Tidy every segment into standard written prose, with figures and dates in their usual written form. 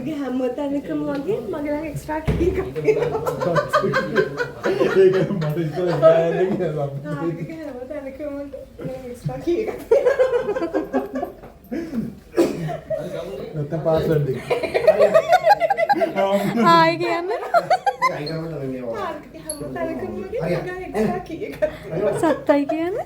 ආන්ටිගේ හැම තැනකම වගේ මගේ ළඟ එක්ස්ට්‍රා කී එකක් තියෙනවා. ඒක මට ඉස්සෙල්ලා හිතාන්නේ කියලා. ආන්ටිගේ හැම තැනකම මගේ එක්ස්ට්‍රා කී එකක් තියෙනවා. නැත්නම් පාස්වර්ඩ් එක. ආයි කියන්න. ආන්ටිගේ හැම තැනකම වගේ මගේ එක්ස්ට්‍රා කී එකක් තියෙනවා. සත්තයි කියන්න.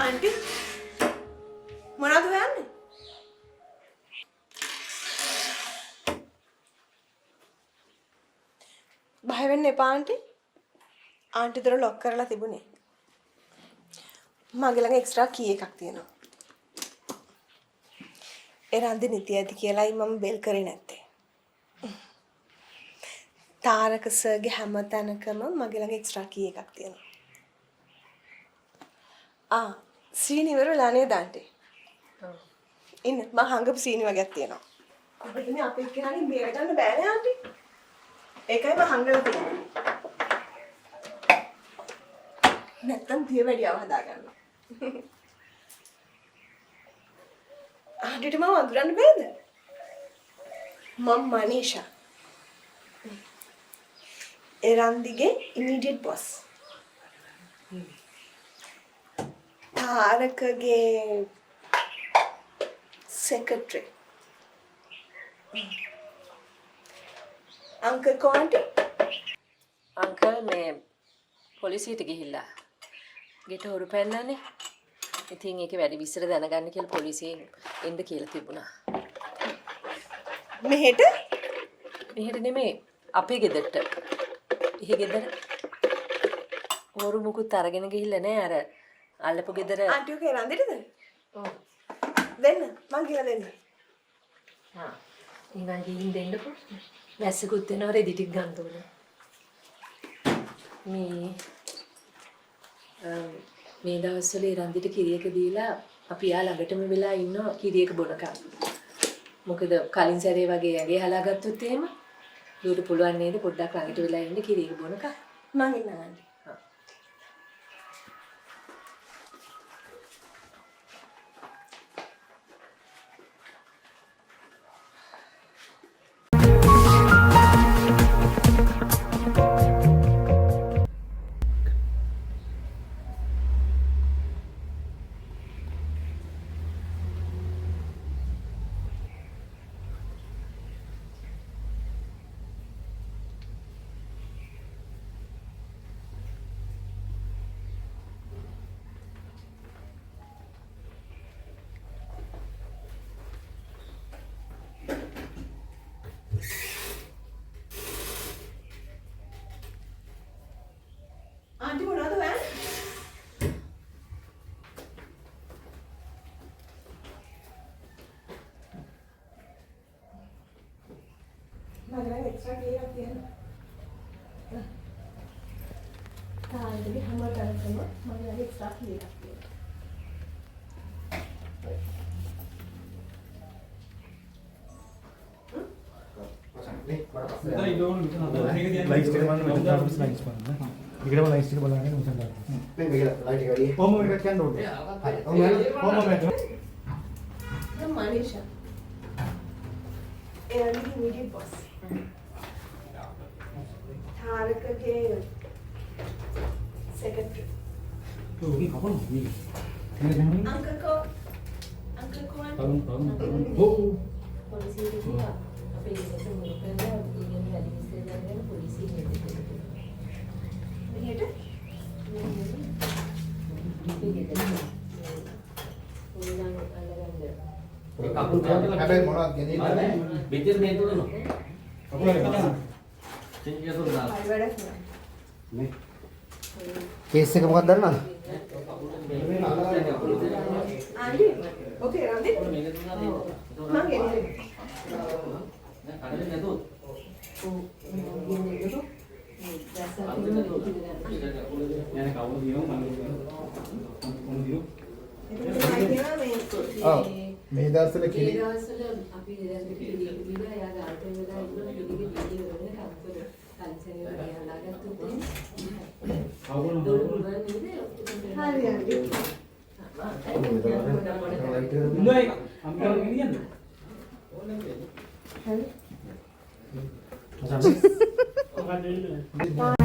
ආන්ටි මොනවද හොයන්නේ? බය වෙන්න එපා ආන්ටි. ආන්ටි දොර ලොක් කරලා තිබුණේ. මගේ ළඟ එක්ස්ට්‍රා කී එකක් තියෙනවා. ඒ රන්දි නිති ඇති කියලායි මම බෙල් කරේ නැත්තේ. තාරක සර්ගේ හැම තැනකම මගේ ළඟ එක්ස්ට්‍රා කී එකක් තියෙනවා. සීනි ඉවරලා නේද ආන්ටි? ඔව්. ඉන්න මම හංගපු සීනි වගේක් තියෙනවා. අපිට මේ අපේ කෙනාගෙන් බේර ගන්න බෑනේ ආන්ටි. ඒකයි මම හංගලා තියෙන්නේ. නැත්තම් දිය වැඩියව හදා ගන්නවා. ආන්ටිට මම අඳුරන්න බෑද? මම මනීෂා. එරන්දිගේ ඉමීඩියට් බොස්. තාරකගේ සෙක්‍රටරි. අංකල් කොන්ටි අංකල් මේ පොලිසියට ගිහිල්ලා ගෙට හොරු පැන්නනේ. ඉතින් ඒකේ වැඩි විස්තර දැනගන්න කියලා පොලිසියෙන් එන්න කියලා තිබුණා. මෙහෙට නෙමෙයි අපේ ගෙදරට. ඉහි ගෙදර හොරු මුකුත් අරගෙන ගිහිල්ලා නෑ අර අල්ලපු ගෙදර. ආන්ටිෝ කෙරන්දිටද? ඔව්. දෙන්න මං කියලා දෙන්න. ඉතින් ගිහින් දෙන්නකෝ. වැස්සකුත් වෙනවා රෙදි ටික ගන්න ඕනේ. මේ දවස්වල රන්දිට කිරියක දීලා අපි යා ළඟටම වෙලා ඉන්නවා කිරියක බොනකම්. මොකද කලින් සැරේ වගේ ඇගේ හලාගත්තොත් එහෙම දුවට පුළුවන් නේද පොඩ්ඩක් ළඟට වෙලා ඉන්න කිරියක බොනකම්. මං ඉන්නවා ආන්ටි. ආන්ටි මොනවද හොයන්නේ? මගේ එක්ස්ට්‍රා කීයක් තියෙනවා. තාලේ හැම තැනකම මගේ එක්ස්ට්‍රා කීයක් තියෙනවා. ලයික්ස් එක මම මෙතන ස්ලයිඩ්ස් බලන්න. ඉකටම ලයිස්ට් එක බලන්න උසන් ගන්න. මේ මේක ලයිට් එක වැඩි. කොහොම එකක් යන්න ඕනේ. හරි. ඔව් මම කොහොම එකක්. දැන් මනීෂා එයාගේ ඉමීඩියට් බොස් තාරකගේ සෙක්‍රටරි ඔගේ කපන මේ. එනේ දැන් අංකල් කෝ තරුණ ඔව්. පොලිසියට ගියා. අපේ ඉස්සෙල්ලා මොකද ඉගෙන වැඩි විස්තර දැනගෙන පොලිසිය නෙමෙයි. මෙහෙට හැබැයි මොනවද ගෙනියන්නේ නැහැ. මෙතන මේ තුනන. කපුල එක ගන්න. චෙන්ජ් කරලා දාන්න. හරි වැඩක් නෑ මේ කේස් එක මොකක්ද දන්නවද? ආන්ටි ඕකේ රන්දි මේක තුනක් දෙන්න. මම ගෙනියන්නේ දැන් කඩේ නැතුව. යන්නේ කවුරු දිනව මම දිනව. ඔව්. මේ දවස්වල ඒ කිරි දවස්වල අපි රැඳිලා කිව්වා එයා ගාල්ටේ වෙලා ඉන්න පිළිගි වීඩියෝ වල කම්පර කල්චරේ වගේ හදාගත්තොත් කවුරු දොරවල් නේද හරි ආන්ටි නෑ අම්මලා ගෙනියන්න. හරි මොකද